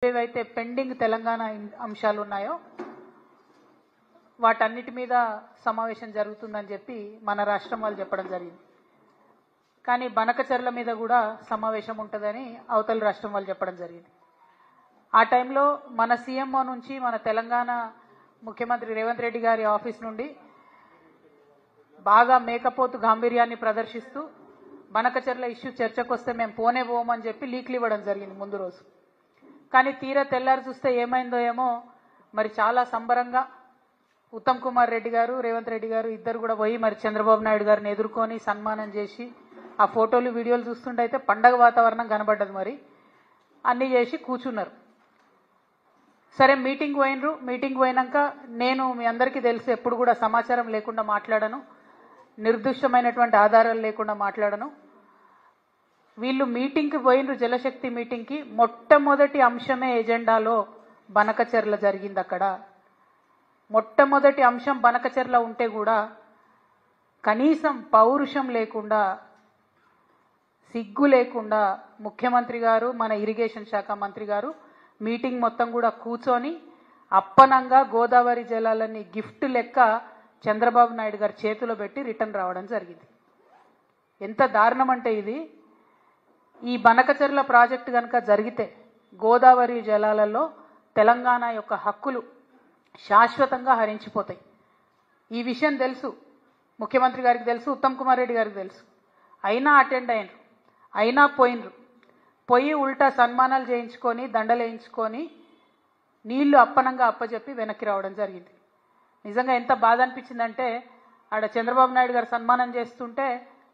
ఏవైతే పెండింగ్ తెలంగాణ అంశాలు ఉన్నాయో వాటన్నిటి మీద సమావేశం జరుగుతుందని చెప్పి మన రాష్ట్రం వాళ్ళు చెప్పడం జరిగింది. కానీ బనకచర్ల మీద కూడా సమావేశం ఉంటుందని అవతల రాష్ట్రం వాళ్ళు చెప్పడం జరిగింది. ఆ టైంలో మన సీఎంఓ నుంచి మన తెలంగాణ ముఖ్యమంత్రి రేవంత్ రెడ్డి గారి ఆఫీస్ నుండి బాగా మేకపోతు గాంభీర్యాన్ని ప్రదర్శిస్తూ బనకచర్ల ఇష్యూ చర్చకు వస్తే మేము పోనే పోమని చెప్పి లీక్లు ఇవ్వడం జరిగింది ముందు రోజు. కానీ తీరా తెల్లారి చూస్తే ఏమైందో ఏమో మరి చాలా సంబరంగా ఉత్తమ్ కుమార్ రెడ్డి గారు రేవంత్ రెడ్డి గారు ఇద్దరు కూడా పోయి మరి చంద్రబాబు నాయుడు గారిని ఎదుర్కొని సన్మానం చేసి ఆ ఫోటోలు వీడియోలు చూస్తుంటే అయితే పండగ వాతావరణం కనబడ్డది. మరి అన్నీ చేసి కూర్చున్నారు. సరే మీటింగ్ పోయినరు. మీటింగ్ పోయినాక నేను మీ అందరికీ తెలుసు ఎప్పుడు కూడా సమాచారం లేకుండా మాట్లాడను, నిర్దిష్టమైనటువంటి ఆధారాలు లేకుండా మాట్లాడను. వీళ్ళు మీటింగ్కి పోయినరు, జలశక్తి మీటింగ్కి. మొట్టమొదటి అంశమే ఎజెండాలో బనకచర్ల జరిగింది. అక్కడ మొట్టమొదటి అంశం బనకచర్ల ఉంటే కూడా కనీసం పౌరుషం లేకుండా, సిగ్గు లేకుండా ముఖ్యమంత్రి గారు, మన ఇరిగేషన్ శాఖ మంత్రి గారు మీటింగ్ మొత్తం కూడా కూర్చొని అప్పనంగా గోదావరి జలాలని గిఫ్ట్ లెక్క చంద్రబాబు నాయుడు గారి చేతిలో పెట్టి రిటర్న్ రావడం జరిగింది. ఎంత దారుణం అంటే ఇది. ఈ బనకచర్ల ప్రాజెక్టు కనుక జరిగితే గోదావరి జలాలలో తెలంగాణ యొక్క హక్కులు శాశ్వతంగా హరించిపోతాయి. ఈ విషయం తెలుసు, ముఖ్యమంత్రి గారికి తెలుసు, ఉత్తమ్ కుమార్ రెడ్డి గారికి తెలుసు. అయినా అటెండ్ అయినరు, అయినా పోయినరు. పోయి ఉల్టా సన్మానాలు చేయించుకొని దండలు వేయించుకొని నీళ్లు అప్పనంగా అప్పచెప్పి వెనక్కి రావడం జరిగింది. నిజంగా ఎంత బాధ అనిపించిందంటే ఆడ చంద్రబాబు నాయుడు గారు సన్మానం చేస్తుంటే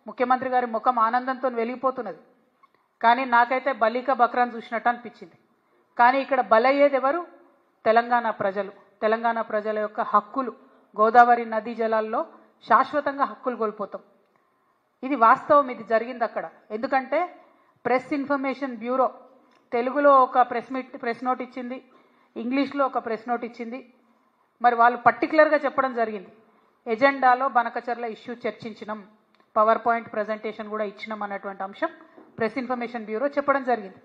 ముఖ్యమంత్రి గారి ముఖం ఆనందంతో వెలిగిపోతున్నది. కానీ నాకైతే బలిక బక్రాన్ చూసినట్టు అనిపించింది. కానీ ఇక్కడ బలయ్యేది ఎవరు? తెలంగాణ ప్రజలు. తెలంగాణ ప్రజల యొక్క హక్కులు, గోదావరి నదీ జలాల్లో శాశ్వతంగా హక్కులు కోల్పోతాం. ఇది వాస్తవం, ఇది జరిగింది అక్కడ. ఎందుకంటే ప్రెస్ ఇన్ఫర్మేషన్ బ్యూరో తెలుగులో ఒక ప్రెస్ నోట్ ఇచ్చింది, ఇంగ్లీష్లో ఒక ప్రెస్ నోట్ ఇచ్చింది. మరి వాళ్ళు పర్టికులర్గా చెప్పడం జరిగింది, ఎజెండాలో బనకచర్ల ఇష్యూ చర్చించినాం, పవర్ పాయింట్ ప్రజెంటేషన్ కూడా ఇచ్చినాం అన్నటువంటి అంశం ప్రెస్ ఇన్ఫర్మేషన్ బ్యూరో చెప్పడం జరిగింది.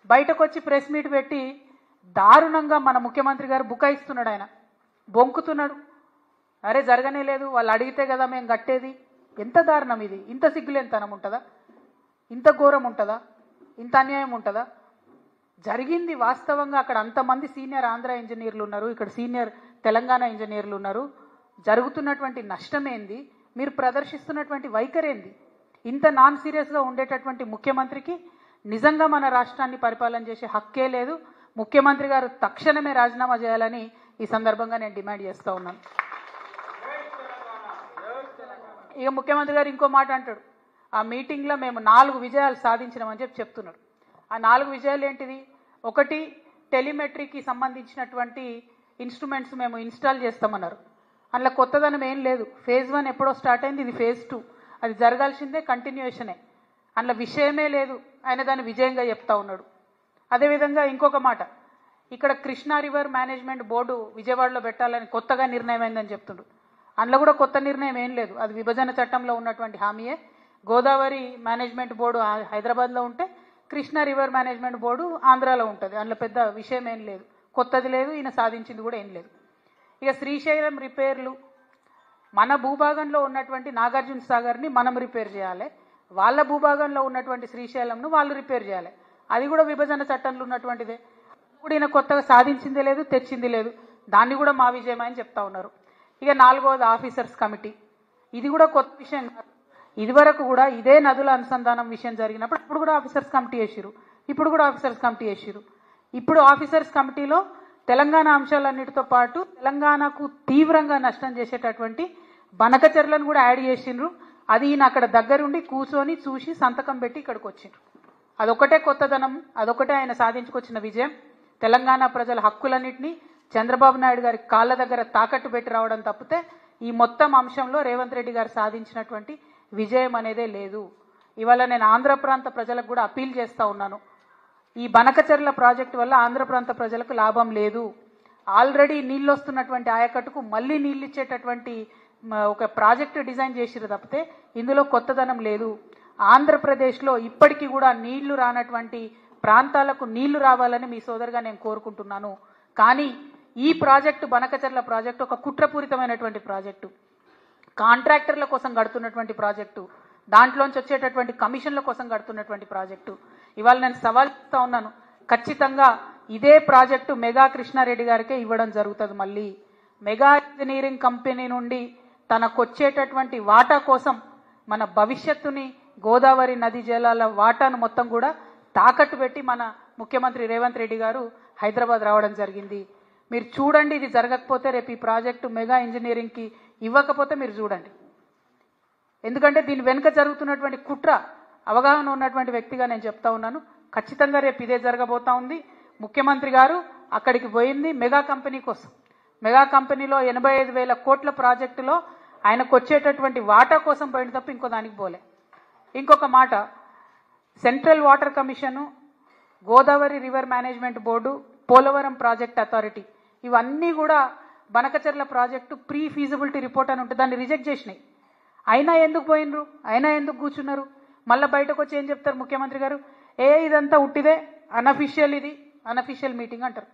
బయటకు వచ్చి ప్రెస్ మీట్ పెట్టి దారుణంగా మన ముఖ్యమంత్రి గారు బుకాయిస్తున్నాడు. ఆయన బొంకుతున్నాడు. అరే జరగనే లేదు, వాళ్ళు అడిగితే కదా మేము కట్టేది. ఎంత దారుణం ఇది! ఇంత సిగ్గులేనితనం ఉంటుందా? ఇంత ఘోరం ఉంటుందా? ఇంత అన్యాయం ఉంటుందా? జరిగింది వాస్తవంగా. అక్కడ అంతమంది సీనియర్ ఆంధ్ర ఇంజనీర్లు ఉన్నారు, ఇక్కడ సీనియర్ తెలంగాణ ఇంజనీర్లు ఉన్నారు. జరుగుతున్నటువంటి నష్టమేంది? మీరు ప్రదర్శిస్తున్నటువంటి వైఖరేంది? ఇంత నాన్ సీరియస్గా ఉండేటటువంటి ముఖ్యమంత్రికి నిజంగా మన రాష్ట్రాన్ని పరిపాలన చేసే హక్కే లేదు. ముఖ్యమంత్రి గారు తక్షణమే రాజీనామా చేయాలని ఈ సందర్భంగా నేను డిమాండ్ చేస్తూ ఉన్నాను. ఇక ముఖ్యమంత్రి గారు ఇంకో మాట అంటాడు, ఆ మీటింగ్లో మేము 4 విజయాలు సాధించినామని చెప్తున్నాడు. ఆ 4 విజయాలు ఏంటిది? ఒకటి, టెలిమెట్రీకి సంబంధించినటువంటి ఇన్స్ట్రుమెంట్స్ మేము ఇన్స్టాల్ చేస్తామన్నారు. అందులో కొత్తదనం ఏం లేదు. ఫేజ్ 1 ఎప్పుడో స్టార్ట్ అయింది, ఇది ఫేజ్ 2. అది జరగాల్సిందే, కంటిన్యూషనే. అందులో విషయమే లేదు. ఆయన దాన్ని విజయంగా చెప్తా ఉన్నాడు. అదేవిధంగా ఇంకొక మాట, ఇక్కడ కృష్ణా రివర్ మేనేజ్మెంట్ బోర్డు విజయవాడలో పెట్టాలని కొత్తగా నిర్ణయం అయిందని చెప్తుండ్రు. అందులో కూడా కొత్త నిర్ణయం ఏం లేదు. అది విభజన చట్టంలో ఉన్నటువంటి హామీయే. గోదావరి మేనేజ్మెంట్ బోర్డు హైదరాబాద్లో ఉంటే కృష్ణా రివర్ మేనేజ్మెంట్ బోర్డు ఆంధ్రాలో ఉంటుంది. అందులో పెద్ద విషయం ఏం లేదు, కొత్తది లేదు, ఈయన సాధించింది కూడా ఏం లేదు. ఇక శ్రీశైలం రిపేర్లు, మన భూభాగంలో ఉన్నటువంటి నాగార్జున సాగర్ని మనం రిపేర్ చేయాలి, వాళ్ళ భూభాగంలో ఉన్నటువంటి శ్రీశైలంను వాళ్ళు రిపేర్ చేయాలి. అది కూడా విభజన చట్టంలో ఉన్నటువంటిదే. ఇప్పుడు ఈయన కొత్తగా సాధించిందే లేదు, తెచ్చింది లేదు. దాన్ని కూడా మా విజయం అని చెప్తా ఉన్నారు. ఇక 4వది ఆఫీసర్స్ కమిటీ. ఇది కూడా కొత్త విషయం కాదు. ఇదివరకు కూడా ఇదే నదుల అనుసంధానం విషయం జరిగినప్పుడు ఇప్పుడు కూడా ఆఫీసర్స్ కమిటీ వేసిరు, ఇప్పుడు కూడా ఆఫీసర్స్ కమిటీ వేసిరు. ఇప్పుడు ఆఫీసర్స్ కమిటీలో తెలంగాణ అంశాలన్నిటితో పాటు తెలంగాణకు తీవ్రంగా నష్టం చేసేటటువంటి బనకచర్లను కూడా యాడ్ చేసిండ్రు. అది ఈయన అక్కడ దగ్గరుండి కూర్చొని చూసి సంతకం పెట్టి ఇక్కడికి వచ్చిండ్రు. అదొకటే కొత్తదనం, అదొకటే ఆయన సాధించుకొచ్చిన విజయం. తెలంగాణ ప్రజల హక్కులన్నింటినీ చంద్రబాబు నాయుడు గారి కాళ్ళ దగ్గర తాకట్టు పెట్టి రావడం తప్పితే ఈ మొత్తం అంశంలో రేవంత్ రెడ్డి గారు సాధించినటువంటి విజయం అనేదే లేదు. ఇవాళ నేను ఆంధ్ర ప్రాంత ప్రజలకు కూడా అపీల్ చేస్తూ ఉన్నాను, ఈ బనకచర్ల ప్రాజెక్టు వల్ల ఆంధ్ర ప్రాంత ప్రజలకు లాభం లేదు. ఆల్రెడీ నీళ్ళు వస్తున్నటువంటి ఆయకట్టుకు మళ్ళీ నీళ్ళు ఇచ్చేటటువంటి ఒక ప్రాజెక్టు డిజైన్ చేసిరు తప్పితే ఇందులో కొత్తదనం లేదు. ఆంధ్రప్రదేశ్లో ఇప్పటికీ కూడా నీళ్లు రానటువంటి ప్రాంతాలకు నీళ్లు రావాలని మీ సోదరుగా నేను కోరుకుంటున్నాను. కానీ ఈ ప్రాజెక్టు బనకచర్ల ప్రాజెక్టు ఒక కుట్రపూరితమైనటువంటి ప్రాజెక్టు, కాంట్రాక్టర్ల కోసం కడుతున్నటువంటి ప్రాజెక్టు, దాంట్లోంచి వచ్చేటటువంటి కమిషన్ల కోసం కడుతున్నటువంటి ప్రాజెక్టు. ఇవాళ నేను సవాల్ చేస్తా ఉన్నాను, ఖచ్చితంగా ఇదే ప్రాజెక్టు మెగా కృష్ణారెడ్డి గారికే ఇవ్వడం జరుగుతుంది. మళ్ళీ మెగా ఇంజనీరింగ్ కంపెనీ నుండి తనకొచ్చేటటువంటి వాటా కోసం మన భవిష్యత్తుని గోదావరి నది జలాల వాటాను మొత్తం కూడా తాకట్టు పెట్టి మన ముఖ్యమంత్రి రేవంత్ రెడ్డి గారు హైదరాబాద్ రావడం జరిగింది. మీరు చూడండి, ఇది జరగకపోతే రేపు ఈ ప్రాజెక్టు మెగా ఇంజనీరింగ్కి ఇవ్వకపోతే మీరు చూడండి. ఎందుకంటే దీని వెనుక జరుగుతున్నటువంటి కుట్ర అవగాహన ఉన్నటువంటి వ్యక్తిగా నేను చెప్తా ఉన్నాను. ఖచ్చితంగా రేపు ఇదే జరగబోతా ఉంది. ముఖ్యమంత్రి గారు అక్కడికి పోయింది మెగా కంపెనీ కోసం. మెగా కంపెనీలో 85,000 కోట్ల ప్రాజెక్టులో ఆయనకు వచ్చేటటువంటి వాటా కోసం పోయిన తప్ప ఇంకో దానికి పోలే. ఇంకొక మాట, central water commission, Godavari river management board, Polavaram project authority ఇవన్నీ కూడా Banakacherla project pre feasibility report అని ఉంటుంది, దాన్ని రిజెక్ట్ చేసినాయి. అయినా ఎందుకు పోయినరు, అయినా ఎందుకు కూర్చున్నారు? మళ్ళీ బయటకు వచ్చి ఏం చెప్తారు ముఖ్యమంత్రి గారు? ఇదంతా ఉట్టిదే, అనఫిషియల్, ఇది అనఫిషియల్ మీటింగ్ అంటారు.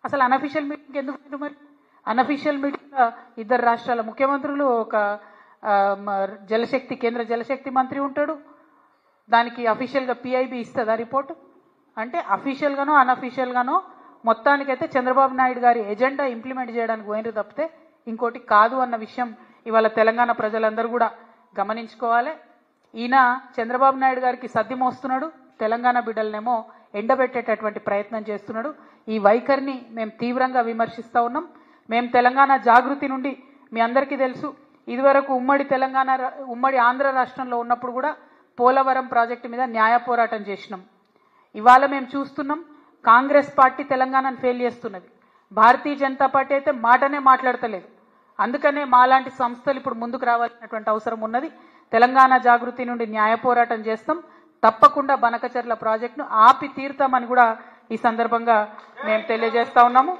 అసలు అనఫిషియల్ మీటింగ్ ఎందుకు పోయింది? మరి అనఫిషియల్ మీటింగ్ 2 రాష్ట్రాల ముఖ్యమంత్రులు, ఒక జలశక్తి కేంద్ర జలశక్తి మంత్రి ఉంటాడు, దానికి అఫీషియల్గా పిఐబి ఇస్తుందా రిపోర్ట్? అంటే అఫీషియల్గానో అనఫీషియల్గానో మొత్తానికైతే చంద్రబాబు నాయుడు గారి ఎజెండా ఇంప్లిమెంట్ చేయడానికి పోయినరు తప్పితే ఇంకోటి కాదు అన్న విషయం ఇవాళ తెలంగాణ ప్రజలందరూ కూడా గమనించుకోవాలి. ఈయన చంద్రబాబు నాయుడు గారికి సద్ది మోస్తున్నాడు, తెలంగాణ బిడ్డలనేమో ఎండబెట్టేటటువంటి ప్రయత్నం చేస్తున్నాడు. ఈ వైఖరిని మేము తీవ్రంగా విమర్శిస్తూ ఉన్నాం. మేము తెలంగాణ జాగృతి నుండి, మీ అందరికీ తెలుసు, ఇదివరకు ఉమ్మడి ఆంధ్ర రాష్ట్రంలో ఉన్నప్పుడు కూడా పోలవరం ప్రాజెక్టు మీద న్యాయ పోరాటం చేసినాం. ఇవాళ మేము చూస్తున్నాం, కాంగ్రెస్ పార్టీ తెలంగాణను ఫెయిల్ చేస్తున్నది. భారతీయ జనతా పార్టీ అయితే మాటనే మాట్లాడతలేదు. అందుకనే మాలాంటి సంస్థలు ఇప్పుడు ముందుకు రావాల్సినటువంటి అవసరం ఉన్నది. తెలంగాణ జాగృతి నుండి న్యాయ పోరాటం చేస్తాం. తప్పకుండా బనకచర్ల ప్రాజెక్టును ఆపి తీరుతామని కూడా ఈ సందర్భంగా మేము తెలియజేస్తా ఉన్నాము.